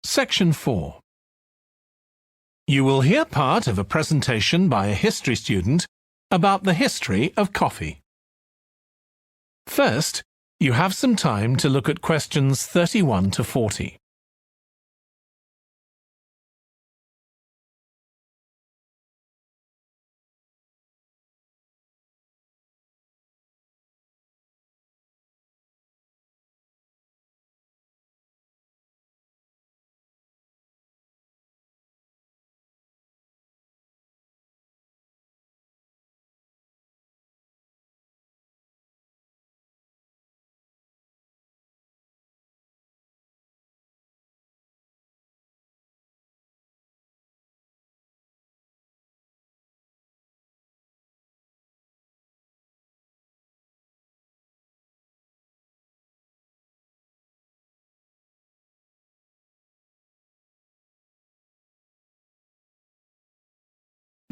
Section 4. You will hear part of a presentation by a history student about the history of coffee. First, you have some time to look at questions 31 to 40.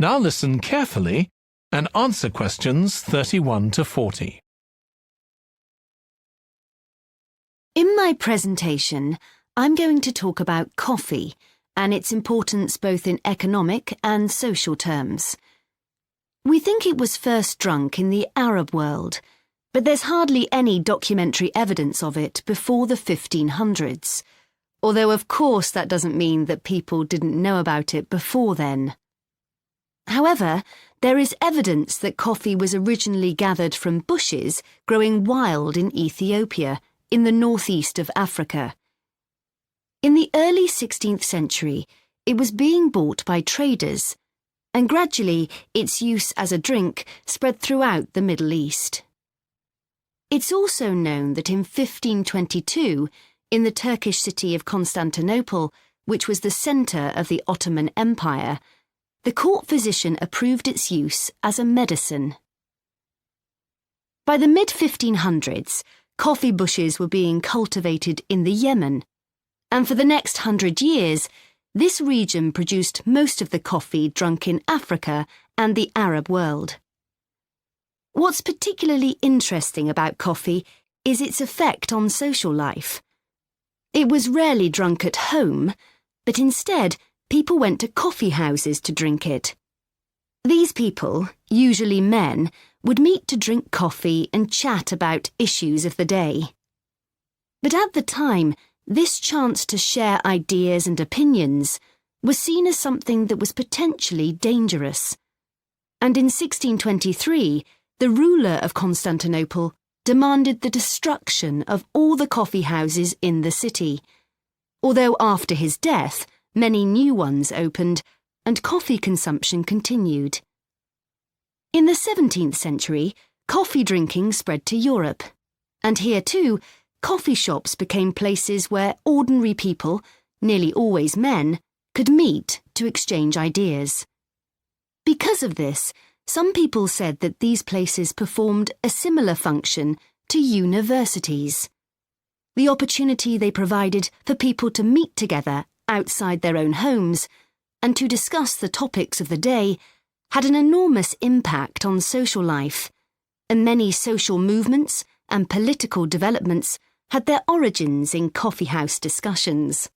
Now listen carefully and answer questions 31 to 40. In my presentation, I'm going to talk about coffee and its importance both in economic and social terms. We think it was first drunk in the Arab world, but there's hardly any documentary evidence of it before the 1500s, although of course that doesn't mean that people didn't know about it before then. However, there is evidence that coffee was originally gathered from bushes growing wild in Ethiopia, in the northeast of Africa. In the early 16th century, it was being bought by traders, and gradually its use as a drink spread throughout the Middle East. It's also known that in 1522, in the Turkish city of Constantinople, which was the centre of the Ottoman Empire, the court physician approved its use as a medicine. By the mid-1500s, coffee bushes were being cultivated in the Yemen, and for the next 100 years, this region produced most of the coffee drunk in Africa and the Arab world. What's particularly interesting about coffee is its effect on social life. It was rarely drunk at home, but instead, people went to coffee houses to drink it. These people, usually men, would meet to drink coffee and chat about issues of the day. But at the time, this chance to share ideas and opinions was seen as something that was potentially dangerous. And in 1623, the ruler of Constantinople demanded the destruction of all the coffee houses in the city, although after his death, many new ones opened, and coffee consumption continued. In the 17th century, coffee drinking spread to Europe, and here too, coffee shops became places where ordinary people, nearly always men, could meet to exchange ideas. Because of this, some people said that these places performed a similar function to universities. The opportunity they provided for people to meet together outside their own homes, and to discuss the topics of the day, had an enormous impact on social life, and many social movements and political developments had their origins in coffeehouse discussions.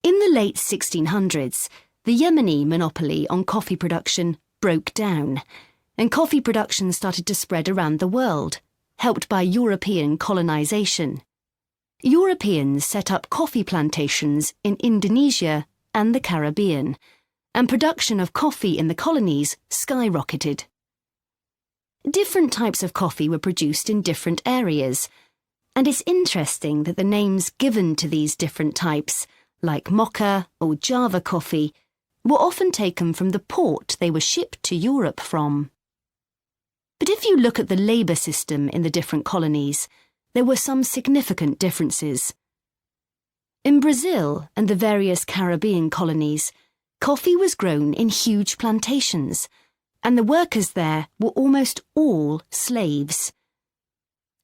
In the late 1600s, the Yemeni monopoly on coffee production broke down, and coffee production started to spread around the world, helped by European colonization. Europeans set up coffee plantations in Indonesia and the Caribbean, and production of coffee in the colonies skyrocketed. Different types of coffee were produced in different areas, and it's interesting that the names given to these different types, like mocha or Java coffee, were often taken from the port they were shipped to Europe from. But if you look at the labour system in the different colonies, there were some significant differences. In Brazil and the various Caribbean colonies, coffee was grown in huge plantations, and the workers there were almost all slaves.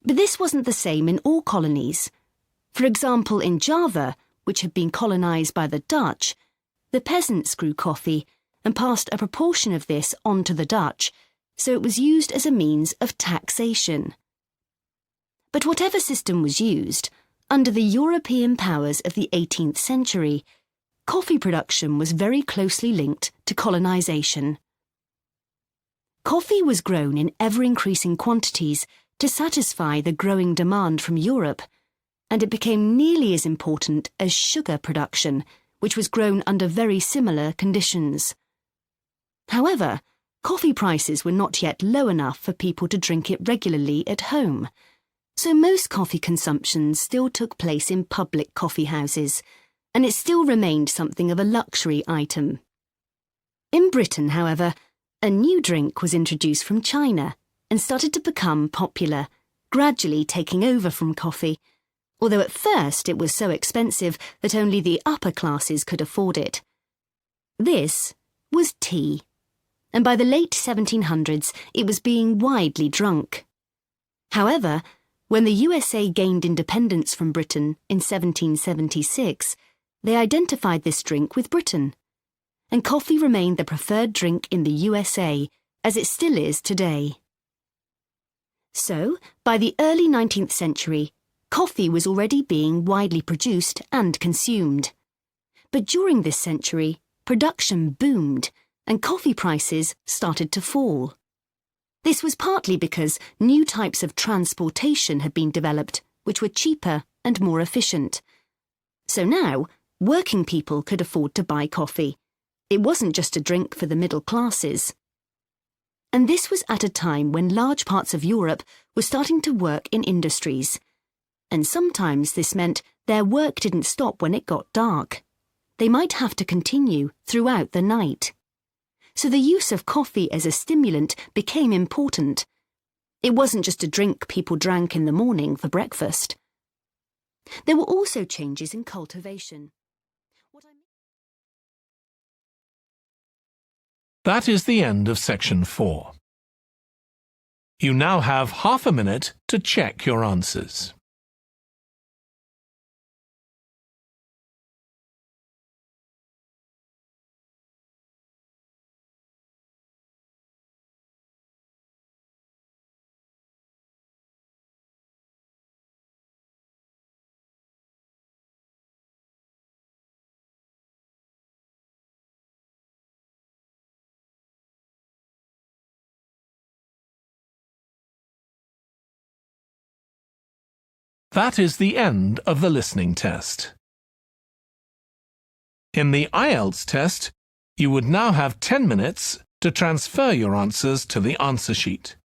But this wasn't the same in all colonies. For example, in Java, which had been colonised by the Dutch, the peasants grew coffee and passed a proportion of this on to the Dutch, so it was used as a means of taxation. But whatever system was used, under the European powers of the 18th century, coffee production was very closely linked to colonisation. Coffee was grown in ever-increasing quantities to satisfy the growing demand from Europe, and it became nearly as important as sugar production, which was grown under very similar conditions. However, coffee prices were not yet low enough for people to drink it regularly at home, so most coffee consumption still took place in public coffee houses, and it still remained something of a luxury item. In Britain, however, a new drink was introduced from China and started to become popular, gradually taking over from coffee, although at first it was so expensive that only the upper classes could afford it. This was tea, and by the late 1700s it was being widely drunk. However, when the USA gained independence from Britain in 1776, they identified this drink with Britain, and coffee remained the preferred drink in the USA, as it still is today. So, by the early 19th century, coffee was already being widely produced and consumed. But during this century, production boomed, and coffee prices started to fall. This was partly because new types of transportation had been developed, which were cheaper and more efficient. So now, working people could afford to buy coffee. It wasn't just a drink for the middle classes. And this was at a time when large parts of Europe were starting to work in industries. And sometimes this meant their work didn't stop when it got dark. They might have to continue throughout the night. So the use of coffee as a stimulant became important. It wasn't just a drink people drank in the morning for breakfast. There were also changes in cultivation. That is the end of section 4. You now have half a minute to check your answers. That is the end of the listening test. In the IELTS test, you would now have 10 minutes to transfer your answers to the answer sheet.